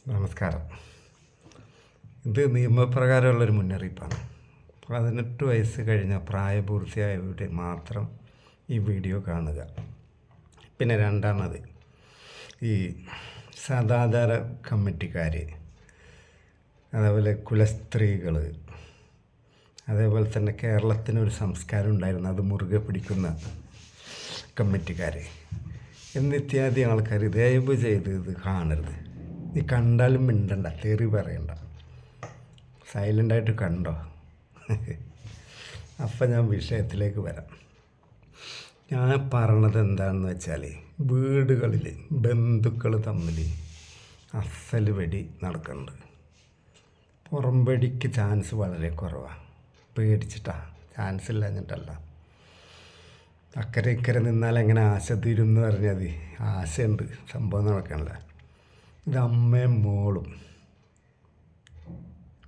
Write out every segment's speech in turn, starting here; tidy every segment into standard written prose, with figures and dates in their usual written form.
നമസ്കാരം. ഇത് നിയമപ്രകാരമുള്ളൊരു മുന്നറിയിപ്പാണ്. 18 വയസ്സ് കഴിഞ്ഞ പ്രായപൂർത്തിയായവരുടെ മാത്രം ഈ വീഡിയോ കാണുക. പിന്നെ രണ്ടാമത്, ഈ സദാചാര കമ്മിറ്റിക്കാർ, അതേപോലെ കുലസ്ത്രീകൾ, അതേപോലെ തന്നെ കേരളത്തിനൊരു സംസ്കാരം ഉണ്ടായിരുന്നു, അത് മുറുകെ പിടിക്കുന്ന കമ്മിറ്റിക്കാർ എന്നിത്യാദി ആൾക്കാർ ദയവ് ചെയ്ത് ഇത് കാണരുത്. നീ കണ്ടാലും മിണ്ടണ്ട, തെറി പറയണ്ട, സൈലൻ്റായിട്ട് കണ്ടോ. അപ്പം ഞാൻ വിഷയത്തിലേക്ക് വരാം. ഞാൻ പറഞ്ഞത് എന്താണെന്ന് വെച്ചാൽ, വീടുകളിൽ ബന്ധുക്കൾ തമ്മിൽ അസൽ വെടി നടക്കുന്നുണ്ട്. പുറംപടിക്ക് ചാൻസ് വളരെ കുറവാണ്. പേടിച്ചിട്ടാ, ചാൻസ് ഇല്ലാഞ്ഞിട്ടല്ല. അക്കരെ ഇക്കരെ നിന്നാൽ എങ്ങനെ ആശ തീരും എന്ന് പറഞ്ഞാൽ ആശയുണ്ട്, സംഭവം നടക്കണില്ല. ഇത് അമ്മയും മോളും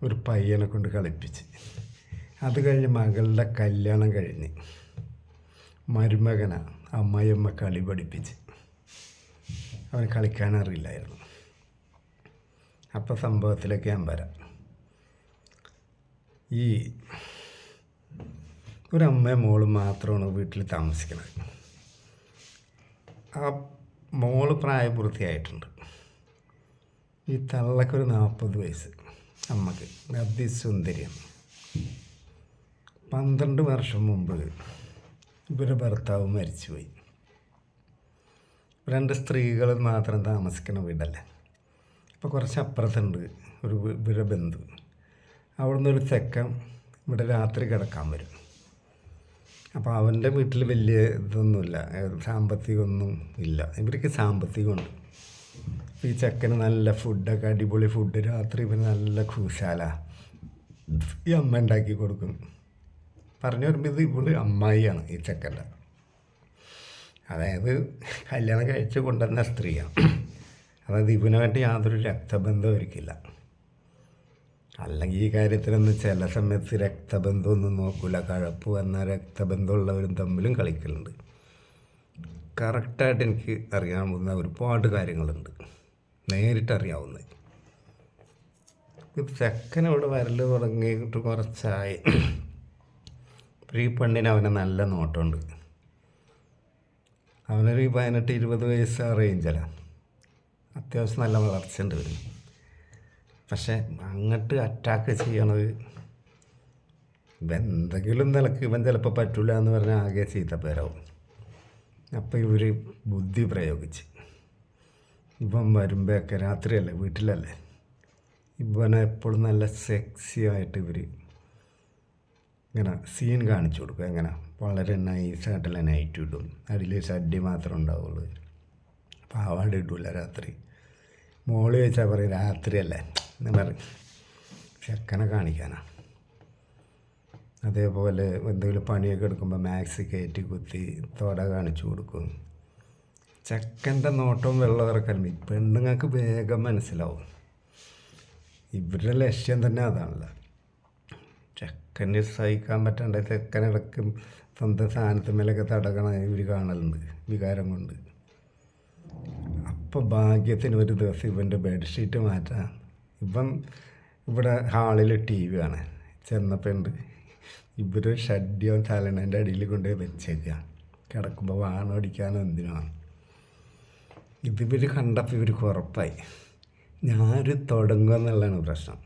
ഒരു പയ്യനെ കൊണ്ട് കളിപ്പിച്ച്, അത് കഴിഞ്ഞ് മകളുടെ കല്യാണം കഴിഞ്ഞ് മരുമകന അമ്മയമ്മ കളി പഠിപ്പിച്ച്. അവന് കളിക്കാനറിയില്ലായിരുന്നു. അപ്പോൾ സംഭവത്തിലേക്ക് ഞാൻ വരാം. ഈ ഒരമ്മയും മോളും മാത്രമാണ് വീട്ടിൽ താമസിക്കുന്നത്. ആ മോള് പ്രായപൂർത്തിയായിട്ടുണ്ട്. ഈ തള്ളക്കൊരു 40 വയസ്സ്, അമ്മക്ക് അതിസുന്ദരിയാണ്. 12 വർഷം മുമ്പ് ഇവരുടെ ഭർത്താവ് മരിച്ചുപോയി. 2 സ്ത്രീകൾ മാത്രം താമസിക്കുന്ന വീടല്ലേ. അപ്പോൾ കുറച്ച് അപ്പുറത്തുണ്ട് ഒരു ഇവരുടെ ബന്ധു. അവിടുന്ന് ഒരു ചെക്കൻ ഇവിടെ രാത്രി കിടക്കാൻ വരും. അപ്പോൾ അവൻ്റെ വീട്ടിൽ വലിയ ഇതൊന്നുമില്ല, സാമ്പത്തികമൊന്നും ഇല്ല. ഇവർക്ക് സാമ്പത്തികമുണ്ട്. ഈ ചെക്കന് നല്ല ഫുഡൊക്കെ, അടിപൊളി ഫുഡ് രാത്രി ഇവന് നല്ല കൂശാല ഈ അമ്മ ഉണ്ടാക്കി കൊടുക്കും. പറഞ്ഞു വരുമ്പോൾ ഇത് ഇവള് അമ്മായിയാണ് ഈ ചെക്കൻ്റെ. അതായത് കല്യാണം കഴിച്ച് കൊണ്ടുവന്ന സ്ത്രീയാണ്. അതായത് ഇവനായിട്ട് യാതൊരു രക്തബന്ധവും ഒരിക്കില്ല. അല്ലെങ്കിൽ ഈ കാര്യത്തിലൊന്നും ചില സമയത്ത് രക്തബന്ധമൊന്നും നോക്കില്ല. കഴപ്പ് വന്ന രക്തബന്ധമുള്ളവരും തമ്മിലും കളിക്കലുണ്ട്. കറക്റ്റായിട്ട് എനിക്ക് അറിയാവുന്ന ഒരുപാട് കാര്യങ്ങളുണ്ട്, നേരിട്ടറിയാവുന്നത്. ചെക്കനോട് വരൽ തുടങ്ങിയിട്ട് കുറച്ചായി. ഈ പെണ്ണിന് അവനെ നല്ല നോട്ടമുണ്ട്. അവനൊരു 18-20 വയസ്സ് റേഞ്ചിലാണ്. അത്യാവശ്യം നല്ല വളർച്ചയുണ്ട് വരും. പക്ഷെ അങ്ങോട്ട് അറ്റാക്ക് ചെയ്യണത് എന്തെങ്കിലും നിലക്ക് ഇവൻ ചിലപ്പോൾ പറ്റില്ല എന്ന് പറഞ്ഞാൽ ആകെ ചീത്തപ്പേരാവും. അപ്പോൾ ഇവർ ബുദ്ധി പ്രയോഗിച്ച് ഇവൻ വരുമ്പോഴൊക്കെ രാത്രിയല്ലേ, വീട്ടിലല്ലേ, ഇവനെ എപ്പോഴും നല്ല സെക്സി ആയിട്ട് ഇവർ ഇങ്ങനെ സീൻ കാണിച്ചു കൊടുക്കും. എങ്ങനെ വളരെ നൈസായിട്ടുള്ള നൈറ്റ് ഇടും, അതിൽ ഷഡ്ഡി മാത്രമേ ഉണ്ടാവുള്ളൂ, പാവാട ഇടില്ല രാത്രി. മോള് ചോദിച്ചാൽ പറയും രാത്രിയല്ലേ എന്ന് പറയും, ചെക്കനെ കാണിക്കാനാണ്. അതേപോലെ എന്തെങ്കിലും പണിയൊക്കെ എടുക്കുമ്പോൾ മാക്സി കയറ്റി കുത്തി തോട കാണിച്ചു കൊടുക്കും. ചെക്കൻ്റെ നോട്ടവും വെള്ളം ഇറക്കലും പെണ്ണുങ്ങൾക്ക് വേഗം മനസ്സിലാവും. ഇവരുടെ ലക്ഷ്യം തന്നെ അതാണല്ലോ. ചെക്കന് സഹിക്കാൻ പറ്റാണ്ട് ചെക്കനിടക്കും സ്വന്തം സാധനത്തിന്മേലൊക്കെ തടകണ ഇവർ കാണലുണ്ട് വികാരം കൊണ്ട്. അപ്പോൾ ഭാഗ്യത്തിന് ഒരു ദിവസം ഇവൻ്റെ ബെഡ്ഷീറ്റ് മാറ്റാൻ ഇവൻ ഇവിടെ ഹാളിൽ TV ആണ്. ചെന്നപ്പോൾ ഉണ്ട് ഇവർ ഷഡ്ഡിയോ തലണേൻ്റെ അടിയിൽ കൊണ്ടുപോയി വെച്ചേക്കുക. കിടക്കുമ്പോൾ വാണം അടിക്കാനോ എന്തിനാണ്. ഇതിവർ കണ്ടപ്പോൾ ഇവർക്ക് ഉറപ്പായി ഞാനൊരു തുടങ്ങുക എന്നുള്ളതാണ് പ്രശ്നം.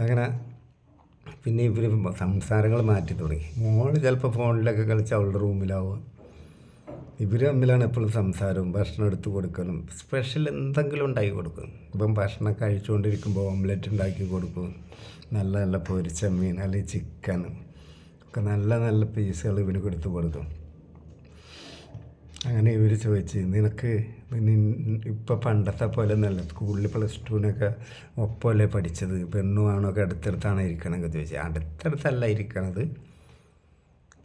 അങ്ങനെ പിന്നെ ഇവർ സംസാരങ്ങൾ മാറ്റി തുടങ്ങി. മോള് ചിലപ്പോൾ ഫോണിലൊക്കെ കളിച്ച് അവളുടെ റൂമിലാവും. ഇവർ തമ്മിലാണ് എപ്പോഴും സംസാരവും. ഭക്ഷണം എടുത്ത് കൊടുക്കലും, സ്പെഷ്യൽ എന്തെങ്കിലും ഉണ്ടാക്കി കൊടുക്കും. ഇപ്പം ഭക്ഷണം കഴിച്ചുകൊണ്ടിരിക്കുമ്പോൾ ഓംലെറ്റ് ഉണ്ടാക്കി കൊടുക്കും. നല്ല നല്ല പൊരിച്ച മീൻ അല്ലെങ്കിൽ ചിക്കൻ ഒക്കെ നല്ല നല്ല പീസുകൾ ഇവന് കൊടുത്ത് കൊടുക്കും. അങ്ങനെ ഇവർ ചോദിച്ച്, നിനക്ക് ഇപ്പം പണ്ടത്തെ പോലെ ഒന്നല്ല, സ്കൂളിൽ +2 ഒപ്പമല്ലേ പഠിച്ചത്, പെണ്ണും ആണൊക്കെ അടുത്തടുത്താണ് ഇരിക്കണമെന്നൊക്കെ ചോദിച്ചു. അടുത്തടുത്തല്ല ഇരിക്കണത്,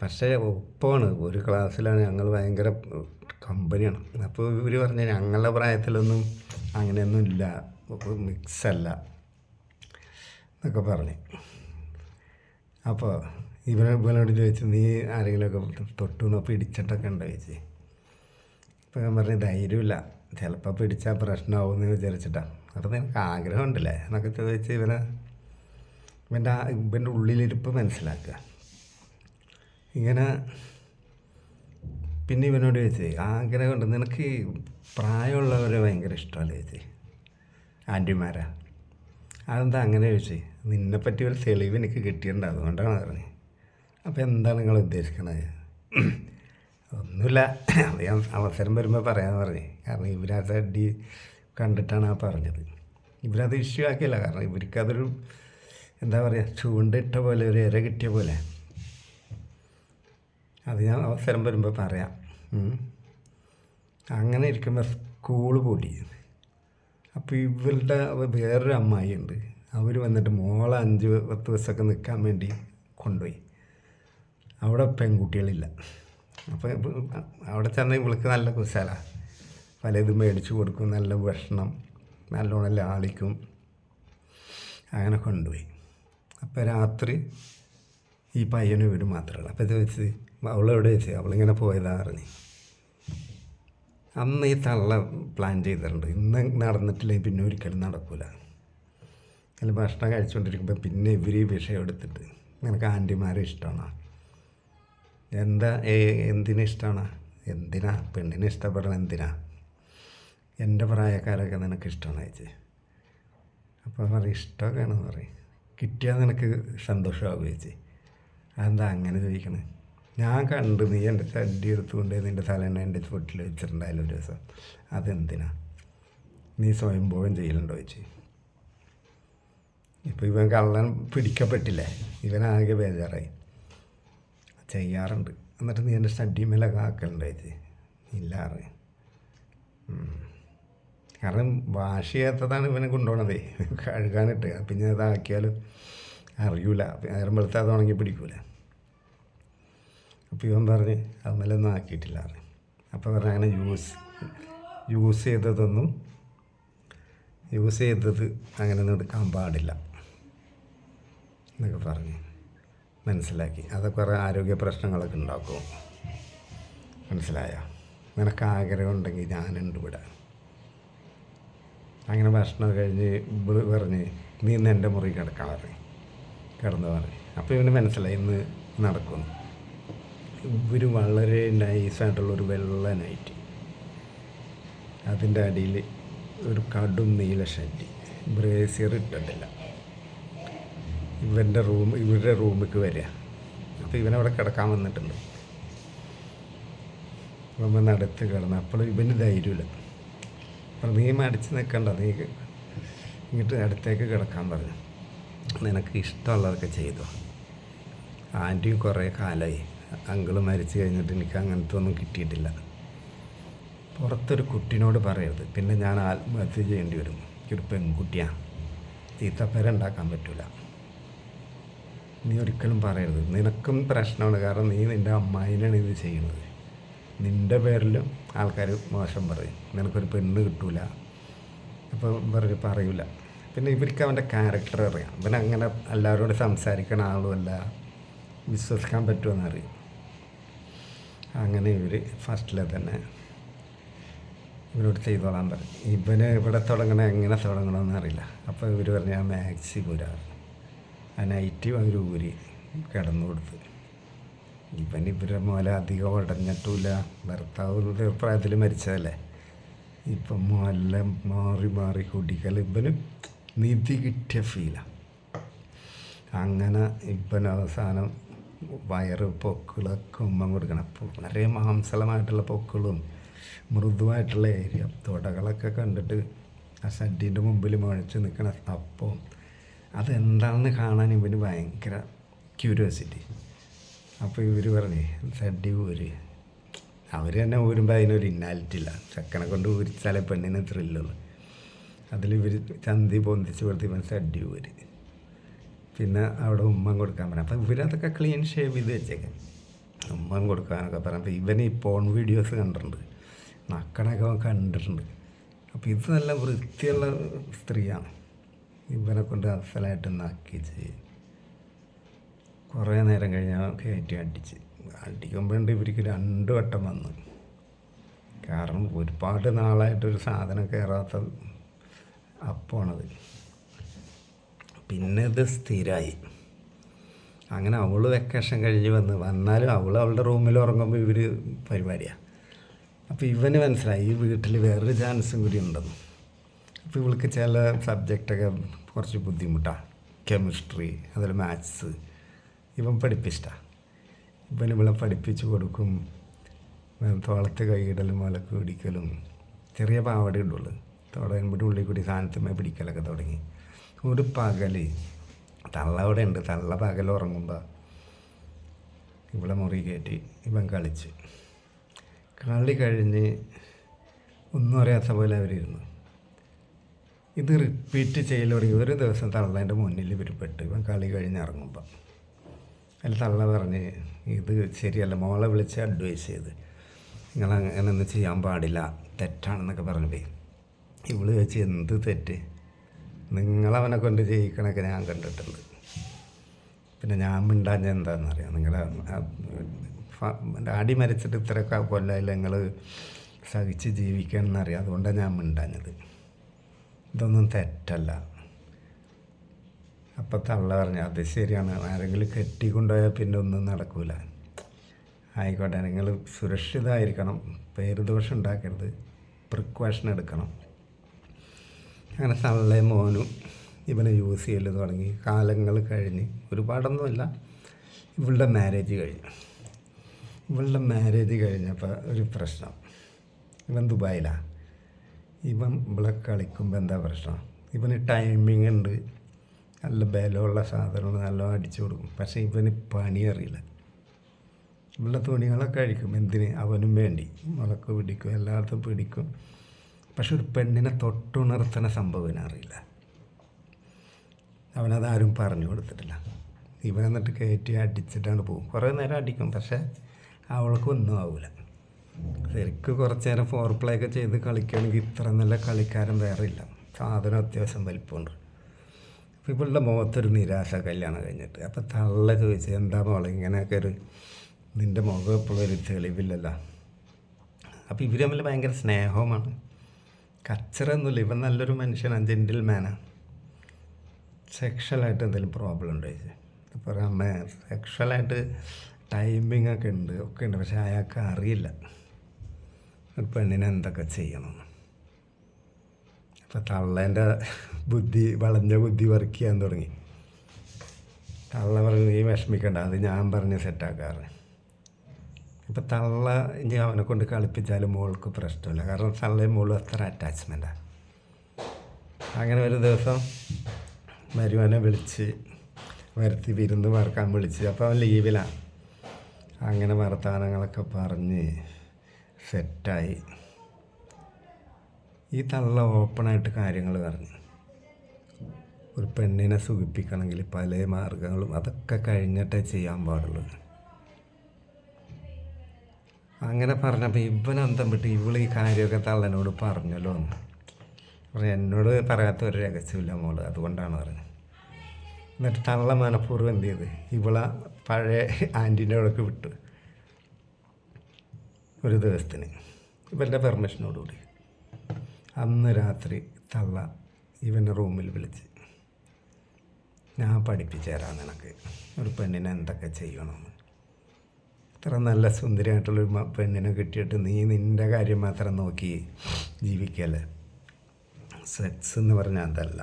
പക്ഷേ ഒപ്പമാണ്, ഒരു ക്ലാസ്സിലാണ്, ഞങ്ങൾ ഭയങ്കര കമ്പനിയാണ്. അപ്പോൾ ഇവർ പറഞ്ഞു ഞങ്ങളുടെ പ്രായത്തിലൊന്നും അങ്ങനെയൊന്നും ഇല്ല, മിക്സല്ല എന്നൊക്കെ പറഞ്ഞു. അപ്പോൾ ഇവനോട് ചോദിച്ചു, നീ ആരെങ്കിലുമൊക്കെ തൊട്ടു നോക്കി ഇടിച്ചിട്ടൊക്കെ ഉണ്ടോ ചോദിച്ചു. അപ്പോൾ ഞാൻ പറഞ്ഞു ധൈര്യമില്ല, ചിലപ്പോൾ പിടിച്ചാൽ പ്രശ്നമാവുമെന്ന് വിചാരിച്ചിട്ടാണ്. അപ്പോൾ നിനക്ക് ആഗ്രഹം ഉണ്ടല്ലേ എന്നൊക്കെ ചോദിച്ച് ഇവൻ്റെ ഉള്ളിലിരിപ്പ് മനസ്സിലാക്കുക. ഇങ്ങനെ പിന്നെ ഇവനോട് ചോദിച്ചേ, ആഗ്രഹമുണ്ട് നിനക്ക് പ്രായമുള്ളവരെ ഭയങ്കര ഇഷ്ടമല്ലേ ചോദിച്ചേ, ആൻറ്റിമാരാ? അതെന്താ അങ്ങനെ ചോദിച്ചേ? നിന്നെപ്പറ്റി ഒരു തെളിവ് എനിക്ക് കിട്ടിയിട്ടുണ്ട്, അതുകൊണ്ടാണ് പറഞ്ഞത്. അപ്പോൾ എന്താണ് നിങ്ങൾ ഉദ്ദേശിക്കണത്? ഒന്നുമില്ല, അത് ഞാൻ അവസരം വരുമ്പോൾ പറയാമെന്ന് പറഞ്ഞു. കാരണം ഇവരത് അടി കണ്ടിട്ടാണ് ആ പറഞ്ഞത്. ഇവരത് ഇഷ്യൂ ആക്കിയില്ല, കാരണം ഇവർക്കതൊരു എന്താ പറയുക, ചൂണ്ടിട്ട പോലെ, ഒരു ഇര കിട്ടിയ പോലെ. അത് ഞാൻ അവസരം വരുമ്പോൾ പറയാം. അങ്ങനെ ഇരിക്കുമ്പോൾ സ്കൂള് പൂട്ടി. അപ്പോൾ ഇവരുടെ വേറൊരു അമ്മായി ഉണ്ട്, അവർ വന്നിട്ട് മോളെ 5-10 ദിവസമൊക്കെ നിൽക്കാൻ വേണ്ടി കൊണ്ടുപോയി. അവിടെ പെൺകുട്ടികളില്ല. അപ്പോൾ അവിടെ ചെന്ന് ഇവൾക്ക് നല്ല കുശലാണ്, പലതും മേടിച്ച് കൊടുക്കും, നല്ല ഭക്ഷണം നല്ലോണം ലാളിക്കും. അങ്ങനെ കൊണ്ടുപോയി. അപ്പോൾ രാത്രി ഈ പയ്യനും വീട് മാത്രമല്ല. അപ്പോൾ ചോദിച്ചത് അവളെവിടെ വെച്ച്, അവളിങ്ങനെ പോയതാ പറഞ്ഞു. അന്ന് ഈ തള്ള പ്ലാൻ ചെയ്തിട്ടുണ്ട്, ഇന്ന് നടന്നിട്ടില്ലെങ്കിൽ പിന്നെ ഒരിക്കലും നടക്കില്ല. അതിൽ ഭക്ഷണം കഴിച്ചുകൊണ്ടിരിക്കുമ്പോൾ പിന്നെ ഇവർ ഈ വിഷയം എടുത്തിട്ട്, നിനക്ക് ആൻറ്റിമാരെ ഇഷ്ടമാണോ? എന്തിനാ ഇഷ്ടമാണ്? എന്തിനാ പെണ്ണിനെ ഇഷ്ടപ്പെടണം? എന്തിനാ? എൻ്റെ പ്രായക്കാരൊക്കെ നിനക്ക് ഇഷ്ടമാണ് അയച്ച്. അപ്പോൾ പറയും ഇഷ്ടമൊക്കെയാണെന്ന് പറയും. കിട്ടിയാൽ നിനക്ക് സന്തോഷമാകും ചേച്ചി. അതെന്താ അങ്ങനെ ചോദിക്കണേ? ഞാൻ കണ്ടു നീ എൻ്റെ ചട്ടി എടുത്തുകൊണ്ട് നിൻ്റെ തലേണ്ണ എൻ്റെ ചുവട്ടിൽ വെച്ചിട്ടുണ്ടായാലും ഒരു ദിവസം. അതെന്തിനാ? നീ സ്വയംഭോഗം ചെയ്യലുണ്ടോ ചേച്ചി? ഇപ്പോൾ ഇവൻ കള്ളൻ പിടിക്കപ്പെട്ടില്ലേ, ഇവനാകെ ബേജാറായി. ചെയ്യാറുണ്ട്. എന്നിട്ട് നീ എൻ്റെ സ്റ്റഡിമേലൊക്കെ ആക്കലുണ്ടോ ചേച്ചി? ഇല്ല അറിയാം. കാരണം വാഷ് ചെയ്യാത്തതാണ് ഇവനെ കൊണ്ടുപോകണതേ, കഴുകാനിട്ട്. പിന്നെ അതാക്കിയാലും അറിയൂല, നേരം വെളുത്താൽ അത് ഉണങ്ങി പിടിക്കൂല. അപ്പോൾ ഇവൻ പറഞ്ഞ് അതുമല്ലൊന്നും ആക്കിയിട്ടില്ല അറിയാം. അപ്പോൾ പറഞ്ഞ അങ്ങനെ യൂസ് ചെയ്തത് അങ്ങനെ ഒന്നും എടുക്കാൻ പാടില്ല എന്നൊക്കെ പറഞ്ഞ് മനസ്സിലാക്കി. അതൊക്കെ കുറേ ആരോഗ്യ പ്രശ്നങ്ങളൊക്കെ ഉണ്ടാക്കും. മനസ്സിലായോ? നിനക്ക് ആഗ്രഹം ഉണ്ടെങ്കിൽ ഞാനുണ്ട് ഇവിടെ. അങ്ങനെ ഭക്ഷണം കഴിഞ്ഞ് ഇവിടെ പറഞ്ഞ് നീ ഇന്ന് എൻ്റെ മുറി കിടക്കാൻ പറഞ്ഞു, കിടന്നു പറഞ്ഞു. അപ്പോൾ ഇവന് മനസ്സിലായി ഇന്ന് നടക്കുന്നു. ഇവർ വളരെ നൈസായിട്ടുള്ളൊരു വെള്ള നൈറ്റ്, അതിൻ്റെ അടിയിൽ ഒരു കടും നീല ഷഡ്ഡി, ബ്രേസിയർ ഇട്ടിട്ടില്ല. ഇവരുടെ റൂമിലേക്ക് വരിക. അപ്പോൾ ഇവനവിടെ കിടക്കാൻ വന്നിട്ടുണ്ട്. അപ്പം അടുത്ത് കിടന്ന് അപ്പോൾ ഇവന് ധൈര്യമില്ല. അപ്പം നീ മടിച്ച് നിൽക്കണ്ട, നീ ഇങ്ങോട്ട് അടുത്തേക്ക് കിടക്കാൻ പറഞ്ഞു. നിനക്ക് ഇഷ്ടമുള്ളതൊക്കെ ചെയ്തു. ആൻറ്റി കുറേ കാലമായി, അങ്കിള് മരിച്ചു കഴിഞ്ഞിട്ട് എനിക്ക് അങ്ങനത്തെ ഒന്നും കിട്ടിയിട്ടില്ല. പുറത്തൊരു കുട്ടീനോട് പറയരുത്, പിന്നെ ഞാൻ ആത്മഹത്യ ചെയ്യേണ്ടി വരും. എനിക്കൊരു പെൺകുട്ടിയാണ്, ചീത്തപ്പേരുണ്ടാക്കാൻ പറ്റില്ല. നീ ഒരിക്കലും പറയരുത്. നിനക്കും പ്രശ്നമാണ്, കാരണം നീ നിൻ്റെ അമ്മായിനാണ് ഇത് ചെയ്യുന്നത്. നിൻ്റെ പേരിലും ആൾക്കാർ മോശം പറയും, നിനക്കൊരു പെണ്ണ് കിട്ടൂല. അപ്പോൾ പറയൂല. പിന്നെ ഇവർക്ക് അവൻ്റെ ക്യാരക്ടർ അറിയാം. ഇവനങ്ങനെ എല്ലാവരോടും സംസാരിക്കണ ആളുമല്ല, വിശ്വസിക്കാൻ പറ്റുമെന്നറിയും. അങ്ങനെ ഇവർ ഫസ്റ്റിലെ തന്നെ ഇവരോട് ചെയ്തോളാൻ പറയും. ഇവന് ഇവിടെ എങ്ങനെ തുടങ്ങണമെന്ന് അറിയില്ല. അപ്പോൾ ഇവർ പറഞ്ഞ് ആ മാക്സി പോരാറ്, ആ നൈറ്റ് അവർ ഊരി കിടന്നു കൊടുത്ത്. ഇവരുടെ മോലെ അധികം ഉടഞ്ഞിട്ടില്ല, ഭർത്താവ് പ്രായത്തിൽ മരിച്ചതല്ലേ. ഇപ്പം മോല മാറി കുടിക്കൽ ഇവന് നിധി കിട്ടിയ ഫീലാണ്. അങ്ങനെ ഇവൻ അവസാനം വയറ് പൊക്കിളൊക്കെ ഉമ്മം കൊടുക്കണം. അപ്പോൾ വളരെ മാംസളമായിട്ടുള്ള പൊക്കിളും മൃദുവായിട്ടുള്ള ഏരിയ, തുടകളൊക്കെ കണ്ടിട്ട് ആ ഷഡ്ഡിൻ്റെ മുമ്പിൽ മുഴച്ച് നിൽക്കണ അപ്പം അതെന്താണെന്ന് കാണാൻ ഇവന് ഭയങ്കര ക്യൂരിയോസിറ്റി. അപ്പോൾ ഇവർ പറഞ്ഞേ ഷഡ്ഡി ഊര്. അവർ തന്നെ ഊരുമ്പോൾ അതിനൊരു ഇന്നാലിറ്റി ഇല്ല. ചെക്കനെ കൊണ്ട് ഊരിച്ചാലേ പെണ്ണിന് ത്രില്ലുള്ളൂ. അതിലിവർ ചന്തി പൊന്തിച്ച് കൊടുത്ത് ഇവൻ ഷഡ്ഡി ഊര്. പിന്നെ അവിടെ ഉമ്മൻ കൊടുക്കാൻ പറയാം. അപ്പോൾ ഇവരതൊക്കെ ക്ലീൻ ഷേവ് ചെയ്ത് വെച്ചേക്കാം, ഉമ്മൻ കൊടുക്കാനൊക്കെ പറയാം. അപ്പോൾ ഇവൻ ഈ പോൺ വീഡിയോസ് കണ്ടിട്ടുണ്ട്, നക്കണൊക്കെ കണ്ടിട്ടുണ്ട്. അപ്പോൾ ഇത് നല്ല വൃത്തിയുള്ള സ്ത്രീയാണ്. ഇവനെ കൊണ്ട് അസലായിട്ട് നക്കിച്ച് കുറേ നേരം കഴിഞ്ഞാൽ കയറ്റി അടിക്കുമ്പോഴുണ്ട് ഇവർക്ക് 2 വട്ടം വന്ന് കാരണം ഒരുപാട് നാളായിട്ടൊരു സാധനം കയറാത്ത അപ്പമാണത്. പിന്നെ ഇത് സ്ഥിരമായി. അങ്ങനെ അവൾ വെക്കേഷൻ കഴിഞ്ഞ് വന്നാലും അവളുടെ റൂമിൽ ഉറങ്ങുമ്പോൾ ഇവർ പരിപാടിയാണ്. അപ്പോൾ ഇവന് മനസ്സിലായി ഈ വീട്ടിൽ വേറൊരു ചാൻസും കൂടി ഉണ്ടെന്ന്. അപ്പോൾ ഇവൾക്ക് ചില സബ്ജക്റ്റൊക്കെ കുറച്ച് ബുദ്ധിമുട്ടാണ്. കെമിസ്ട്രി, അതുപോലെ മാത്സ് ഇവൻ പഠിപ്പിച്ചിട്ടാണ്. ഇവൻ ഇവളെ പഠിപ്പിച്ച് കൊടുക്കും. തോളത്ത് കൈയിടലും മുലക്ക് പിടിക്കലും, ചെറിയ പാവട ഇടുള്ളൂ, തോടമ്പടി ഉള്ളിൽ കൂടി സാധനത്തുമ്മേ പിടിക്കലൊക്കെ തുടങ്ങി. ഒരു പകൽ തള്ള അവിടെ ഉണ്ട്. തള്ള പകൽ ഉറങ്ങുമ്പോൾ ഇവിടെ മുറി കയറ്റി ഇവൻ കളിച്ച് കളി കഴിഞ്ഞ് ഒന്നും അറിയാത്ത പോലെ അവരിരുന്നു. ഇത് റിപ്പീറ്റ് ചെയ്യൽ തുടങ്ങി. ഒരു ദിവസം തള്ളേൻ്റെ മുന്നിൽ ഇവരിപ്പെട്ട് ഇവൻ കളി കഴിഞ്ഞ് ഇറങ്ങുമ്പോൾ അതിൽ തള്ള പറഞ്ഞ് ഇത് ശരിയല്ല, മോളെ വിളിച്ച് അഡ്വൈസ് ചെയ്ത് നിങ്ങളങ്ങനൊന്നും ചെയ്യാൻ പാടില്ല, തെറ്റാണെന്നൊക്കെ പറഞ്ഞപ്പോൾ ഇവള് വെച്ച് എന്ത് തെറ്റ്, നിങ്ങളവനെ കൊണ്ട് ചെയ്യിക്കണൊക്കെ ഞാൻ കണ്ടിട്ടുണ്ട്. പിന്നെ ഞാൻ മിണ്ടാഞ്ഞ എന്താണെന്നറിയാം, നിങ്ങളുടെ ഡാഡി മരിച്ചിട്ട് ഇത്രയൊക്കെ കൊല്ലമായില്ല നിങ്ങൾ സഹിച്ച് ജീവിക്കണമെന്നറിയാം, അതുകൊണ്ടാണ് ഞാൻ മിണ്ടാഞ്ഞത്. ഇതൊന്നും തെറ്റല്ല. അപ്പം തള്ള പറഞ്ഞു അത് ശരിയാണ്, ആരെങ്കിലും കെട്ടിക്കൊണ്ടുപോയാൽ പിന്നെ ഒന്നും നടക്കില്ല. ആയിക്കോട്ടെ, നിങ്ങൾ സുരക്ഷിതമായിരിക്കണം, പേര് ദോഷം ഉണ്ടാക്കരുത്, പ്രിക്കോഷൻ എടുക്കണം. അങ്ങനെ തള്ളയും മോനും ഇവനെ യൂസ് ചെയ്യൽ തുടങ്ങി. കാലങ്ങൾ കഴിഞ്ഞ് ഒരുപാടൊന്നുമില്ല, ഇവളുടെ മാരേജ് കഴിഞ്ഞു. ഇവളുടെ മാരേജ് കഴിഞ്ഞപ്പോൾ ഒരു പ്രശ്നം. ഇവൻ ദുബായിലാണ്. ഇവൻ ഇവിടെ കളിക്കുമ്പോൾ എന്താ പ്രശ്നം, ഇവന് ടൈമിങ് ഉണ്ട്, നല്ല ബലമുള്ള സാധനങ്ങൾ നല്ല അടിച്ചു കൊടുക്കും. പക്ഷേ ഇവന് പണി അറിയില്ല. ഇവളുടെ തുണികളൊക്കെ അഴിക്കും, എന്തിന് അവനും വേണ്ടി, മുളക്ക് പിടിക്കും, എല്ലായിടത്തും പിടിക്കും. പക്ഷെ ഒരു പെണ്ണിനെ തൊട്ടുണർത്തുന്ന സംഭവം അറിയില്ല. അവനതാരും പറഞ്ഞു കൊടുത്തിട്ടില്ല. ഇവൻ എന്നിട്ട് കയറ്റി അടിച്ചിട്ടാണ് പോകും. കുറേ നേരം അടിക്കും, പക്ഷേ അവൾക്കൊന്നും ആവില്ല. ശരിക്കും കുറച്ച് നേരം ഫോർ പ്ലേ ഒക്കെ ചെയ്ത് കളിക്കുകയാണെങ്കിൽ ഇത്ര നല്ല കളിക്കാരൻ വേറെ ഇല്ല. സാധനം അത്യാവശ്യം വലിപ്പമുണ്ട്. അപ്പോൾ ഇവളുടെ മുഖത്തൊരു നിരാശ കല്യാണം കഴിഞ്ഞിട്ട്. അപ്പോൾ തള്ള ചോദിച്ചു എന്താ മോളെ ഇങ്ങനെയൊക്കെ നിൻ്റെ മുഖം എപ്പോഴും ഒരു തെളിവില്ലല്ലോ. അപ്പോൾ ഇവർ തമ്മിൽ ഭയങ്കര സ്നേഹവുമാണ്, കച്ചറൊന്നുമില്ല. ഇവൻ നല്ലൊരു മനുഷ്യനാണ്, ജെൻറ്റിൽമാനാണ്. സെക്ഷലായിട്ട് എന്തെങ്കിലും പ്രോബ്ലം ഉണ്ടോ ചോദിച്ചു. അപ്പോൾ അമ്മ സെക്ഷലായിട്ട് ടൈമിംഗ് ഒക്കെ ഉണ്ട്, ഒക്കെ ഉണ്ട്, പക്ഷേ അയാൾക്ക് അറിയില്ല ഒരു പെണ്ണിനെ എന്തൊക്കെ ചെയ്യണമെന്ന്. അപ്പോൾ തള്ളേൻ്റെ വളഞ്ഞ ബുദ്ധി വർക്ക് ചെയ്യാൻ തുടങ്ങി. തള്ള പറഞ്ഞ് നീ വിഷമിക്കണ്ട, അത് ഞാൻ പറഞ്ഞ് സെറ്റാക്കാറ്. ഇപ്പം തള്ള ഇനി അവനെ കൊണ്ട് കളിപ്പിച്ചാലും മോൾക്ക് പ്രശ്നമില്ല, കാരണം തള്ളയും മോളും അത്ര അറ്റാച്ച്മെൻറ്റാണ്. അങ്ങനെ ഒരു ദിവസം മരുവനെ വിളിച്ച് വരുത്തി വിരുന്ന് മറക്കാൻ വിളിച്ച്. അപ്പോൾ അവൻ ലീവിലാണ്. അങ്ങനെ വർത്തമാനങ്ങളൊക്കെ പറഞ്ഞ് സെറ്റായി. ഈ തള്ള ഓപ്പണായിട്ട് കാര്യങ്ങൾ പറഞ്ഞു. ഒരു പെണ്ണിനെ സുഖിപ്പിക്കണമെങ്കിൽ പല മാർഗങ്ങളും അതൊക്കെ കഴിഞ്ഞിട്ടേ ചെയ്യാൻ പാടുള്ളൂ. അങ്ങനെ പറഞ്ഞപ്പോൾ ഇവനന്തം വിട്ട് ഇവള് ഈ കാര്യമൊക്കെ തള്ളനോട് പറഞ്ഞല്ലോ എന്ന് പറഞ്ഞു. എന്നോട് പറയാത്ത ഒരു രഹസ്യമില്ല മോള്, അതുകൊണ്ടാണ് പറഞ്ഞത്. എന്നിട്ട് തള്ള മനഃപൂർവ്വം എന്ത് ചെയ്ത് ഇവളെ പഴയ ആൻറ്റീൻ്റെ അവിടേക്ക് വിട്ടു ഒരു ദിവസത്തിന്, ഇവൻ്റെ പെർമിഷനോടുകൂടി. അന്ന് രാത്രി തള്ള ഇവൻ്റെ റൂമിൽ വിളിച്ച് ഞാൻ പഠിപ്പിച്ചു തരാം നിനക്ക് ഒരു പെണ്ണിനെ എന്തൊക്കെ ചെയ്യണമെന്ന്. ഇത്ര നല്ല സുന്ദരിയായിട്ടുള്ളൊരു പെണ്ണിനെ കിട്ടിയിട്ട് നീ നിൻ്റെ കാര്യം മാത്രം നോക്കി ജീവിക്കല്ലേ. സെക്സ് എന്ന് പറഞ്ഞാൽ അതല്ല,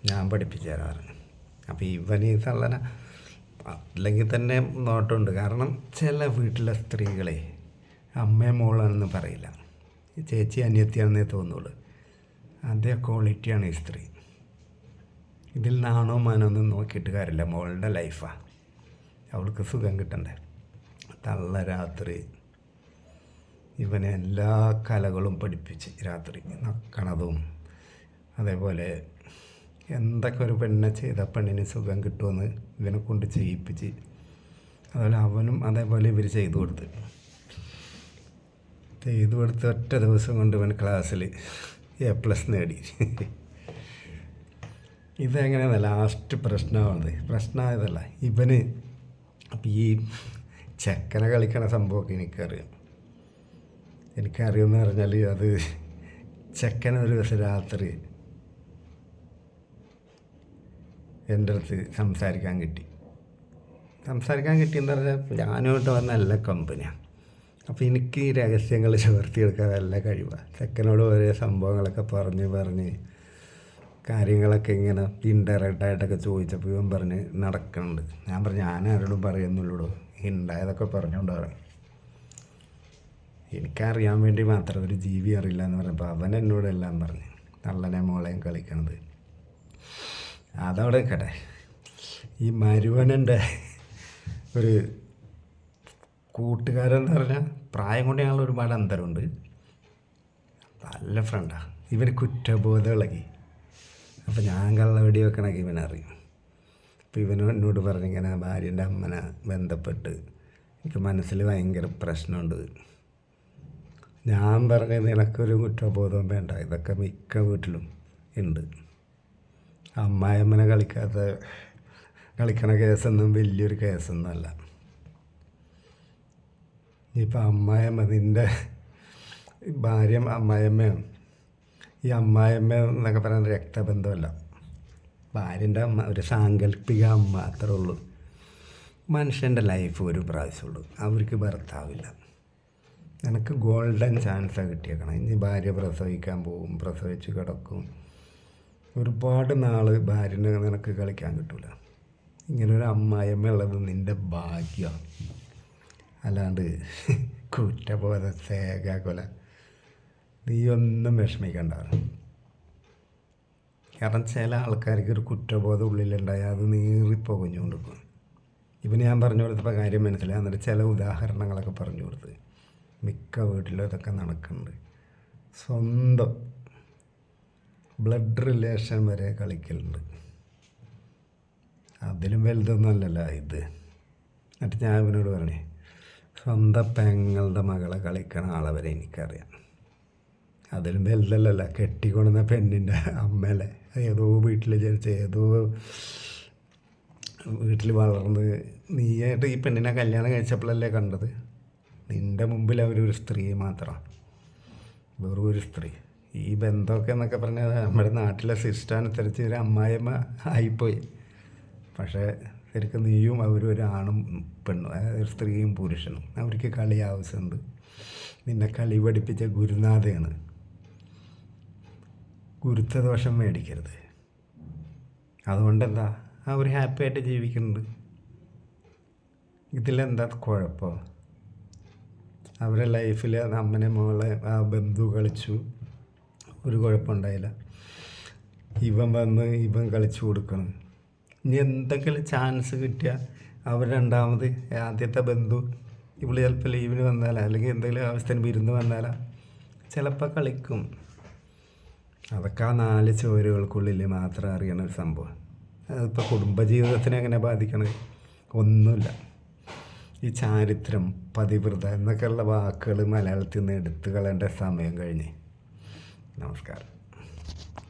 ഞാൻ പഠിപ്പിച്ചു തരാറ്. അപ്പോൾ ഇവന് ഈ തള്ളന അല്ലെങ്കിൽ തന്നെ നോട്ടമുണ്ട്. കാരണം ചില വീട്ടിലെ സ്ത്രീകളെ അമ്മയും മോളാണെന്ന് പറയില്ല, ചേച്ചി അനിയത്തിയാണെന്നേ തോന്നുള്ളൂ. അതേ ക്വാളിറ്റിയാണ് ഈ സ്ത്രീ. ഇതിൽ നാണോ മാനോ ഒന്നും നോക്കിയിട്ട് കാര്യമില്ല, മോളുടെ ലൈഫാണ്, അവൾക്ക് സുഖം കിട്ടണ്ടേ. തള്ള രാത്രി ഇവനെ എല്ലാ കലകളും പഠിപ്പിച്ച് രാത്രി നക്കണതും, അതേപോലെ എന്തൊക്കെ ഒരു പെണ്ണിനെ ചെയ്ത പെണ്ണിന് സുഖം കിട്ടുമെന്ന് ഇവനെ കൊണ്ട് ചെയ്യിപ്പിച്ച്, അതുപോലെ അവനും അതേപോലെ ഇവർ ചെയ്തു കൊടുത്ത് ഒറ്റ ദിവസം കൊണ്ട് ഇവൻ ക്ലാസ്സിൽ A+ നേടി. ഇതെങ്ങനെയാണ് ലാസ്റ്റ് പ്രശ്നമായതല്ല ഇവന്. അപ്പം ഈ ചെക്കനെ കളിക്കണ സംഭവമൊക്കെ എനിക്കറിയാം. എനിക്കറിയുമെന്ന് പറഞ്ഞാൽ അത് ചെക്കൻ ഒരു ദിവസം രാത്രി എൻ്റെ അടുത്ത് സംസാരിക്കാൻ കിട്ടിയെന്ന് പറഞ്ഞാൽ ഞാനോട്ട് വന്ന നല്ല കമ്പനിയാണ്. അപ്പോൾ എനിക്ക് ഈ രഹസ്യങ്ങൾ ചോർത്തിയെടുക്കാൻ നല്ല കഴിവാണ്. ചെക്കനോട് ഓരോ സംഭവങ്ങളൊക്കെ പറഞ്ഞ് കാര്യങ്ങളൊക്കെ ഇങ്ങനെ ഇൻഡയറക്റ്റായിട്ടൊക്കെ ചോദിച്ചപ്പോൾ ഇവൻ പറഞ്ഞ് നടക്കുന്നുണ്ട്. ഞാൻ പറഞ്ഞു ഞാനാരോടും പറയുന്നുള്ളൂ, ഉണ്ടായതൊക്കെ പറഞ്ഞുകൊണ്ട് പറയും. എനിക്കറിയാൻ വേണ്ടി മാത്രം ഒരു ജീവി അറിയില്ല എന്ന് പറഞ്ഞപ്പോൾ അവൻ എന്നോടെല്ലാം പറഞ്ഞു തള്ളനെ മോളെയും കളിക്കണത്. അതവിടെ നിൽക്കട്ടെ. ഈ മരുവനൻ്റെ ഒരു കൂട്ടുകാരെന്ന് പറഞ്ഞാൽ പ്രായം കൊണ്ട് ഞങ്ങൾ ഒരുപാട് അന്തരമുണ്ട്. നല്ല ഫ്രണ്ടാണ്. ഇവന് കുറ്റബോധം ഇളകി. അപ്പോൾ ഞാൻ കള്ളവെടി വെക്കണമെങ്കിൽ ഇവനറിയും. അപ്പോൾ എന്നോട് പറഞ്ഞിങ്ങനെ ഭാര്യൻ്റെ അമ്മനെ ബന്ധപ്പെട്ട് എനിക്ക് മനസ്സിൽ ഭയങ്കര പ്രശ്നമുണ്ട്. ഞാൻ പറഞ്ഞത് നിനക്കൊരു കുറ്റബോധവും വേണ്ട, ഇതൊക്കെ മിക്ക വീട്ടിലും ഉണ്ട്. അമ്മായിയമ്മനെ കളിക്കണ കേസൊന്നും വലിയൊരു കേസൊന്നുമല്ല. ഇപ്പം അമ്മായിയമ്മ നിൻ്റെ ഭാര്യ അമ്മായിയമ്മയും ഈ അമ്മായിയമ്മ എന്നൊക്കെ പറയുന്നത് രക്തബന്ധമല്ല. ഭാര്യൻ്റെ അമ്മ ഒരു സാങ്കല്പിക അമ്മ, അത്രേ ഉള്ളൂ. മനുഷ്യൻ്റെ ലൈഫ് ഒരു പ്രാവശ്യമുള്ളൂ. അവർക്ക് ഭർത്താവില്ല. നിനക്ക് ഗോൾഡൻ ചാൻസാണ് കിട്ടിയേക്കണം. ഇനി ഭാര്യ പ്രസവിക്കാൻ പോവും, പ്രസവിച്ച് കിടക്കും. ഒരുപാട് നാൾ ഭാര്യനെ നിനക്ക് കളിക്കാൻ കിട്ടില്ല. ഇങ്ങനൊരു അമ്മായിയമ്മ ഉള്ളത് നിൻ്റെ ഭാഗ്യമാണ്. അല്ലാണ്ട് കുറ്റബോധ സേകാകൊല നീ ഒന്നും വിഷമിക്കണ്ട. കാരണം ചില ആൾക്കാർക്ക് ഒരു കുറ്റബോധം ഉള്ളിലുണ്ടായാൽ അത് നീറിപ്പോകുഞ്ഞുകൊണ്ടിരിക്കും. ഇവന് ഞാൻ പറഞ്ഞു കൊടുത്തപ്പോൾ കാര്യം മനസ്സിലായി. എന്നിട്ട് ചില ഉദാഹരണങ്ങളൊക്കെ പറഞ്ഞു കൊടുത്ത് മിക്ക വീട്ടിലും ഇതൊക്കെ നടക്കുന്നുണ്ട്. സ്വന്തം ബ്ലഡ് റിലേഷൻ വരെ കളിക്കലുണ്ട്. അതിലും വലുതൊന്നും അല്ലല്ലോ ഇത്. എന്നിട്ട് ഞാൻ ഇവനോട് പറഞ്ഞേ സ്വന്തം പെങ്ങളുടെ മകളെ കളിക്കണ ആളെ വരെ എനിക്കറിയാം. അതിലും വലുതല്ലല്ലോ കെട്ടിക്കൊണ്ടുന്ന പെണ്ണിൻ്റെ അമ്മയല്ലേ. ഏതോ വീട്ടിൽ ജനിച്ച ഏതോ വീട്ടിൽ വളർന്ന് നീയായിട്ട് ഈ പെണ്ണിനെ കല്യാണം കഴിച്ചപ്പോഴല്ലേ കണ്ടത്. നിൻ്റെ മുമ്പിൽ അവരൊരു സ്ത്രീ മാത്രമാണ്, വെറും ഒരു സ്ത്രീ. ഈ ബന്ധമൊക്കെ എന്നൊക്കെ പറഞ്ഞാൽ നമ്മുടെ നാട്ടിലെ സിസ്റ്റം അനുസരിച്ച് ഒരു അമ്മായിയമ്മ ആയിപ്പോയി. പക്ഷേ ശരിക്കും നീയും അവരും ഒരു ആണും പെണ്ണും, അതായത് സ്ത്രീയും പുരുഷനും. അവർക്ക് കളി ആവശ്യമുണ്ട്. നിന്നെ കളി പഠിപ്പിച്ച ഗുരുനാഥയാണ്. ഗുരുത്വദോഷം മേടിക്കരുത്. അതുകൊണ്ടെന്താ അവർ ഹാപ്പി ആയിട്ട് ജീവിക്കുന്നുണ്ട്. ഇതിലെന്താ കുഴപ്പം? അവരുടെ ലൈഫിൽ അമ്മനെ മോളെ ആ ബന്ധു കളിച്ചു, ഒരു കുഴപ്പമുണ്ടായില്ല. ഇവൻ കളിച്ചു കൊടുക്കണം. ഇനി എന്തെങ്കിലും ചാൻസ് കിട്ടിയാൽ അവർ രണ്ടാമത് ആദ്യത്തെ ബന്ധു ഇവള് ചിലപ്പോൾ ലീവിന് വന്നാലോ അല്ലെങ്കിൽ എന്തെങ്കിലും ആവശ്യത്തിന് വിരുന്ന് വന്നാലോ ചിലപ്പോൾ കളിക്കും. അതൊക്കെ ആ 4 ചുവരുകൾക്കുള്ളിൽ മാത്രം അറിയണ ഒരു സംഭവം. അതിപ്പോൾ കുടുംബജീവിതത്തിനെ എങ്ങനെ ബാധിക്കണത്? ഒന്നുമില്ല. ഈ ചാരിത്രം, പതിവ്രത എന്നൊക്കെയുള്ള വാക്കുകൾ മലയാളത്തിൽ നിന്ന് എടുത്തു കളയേണ്ട സമയം കഴിഞ്ഞ്. നമസ്കാരം.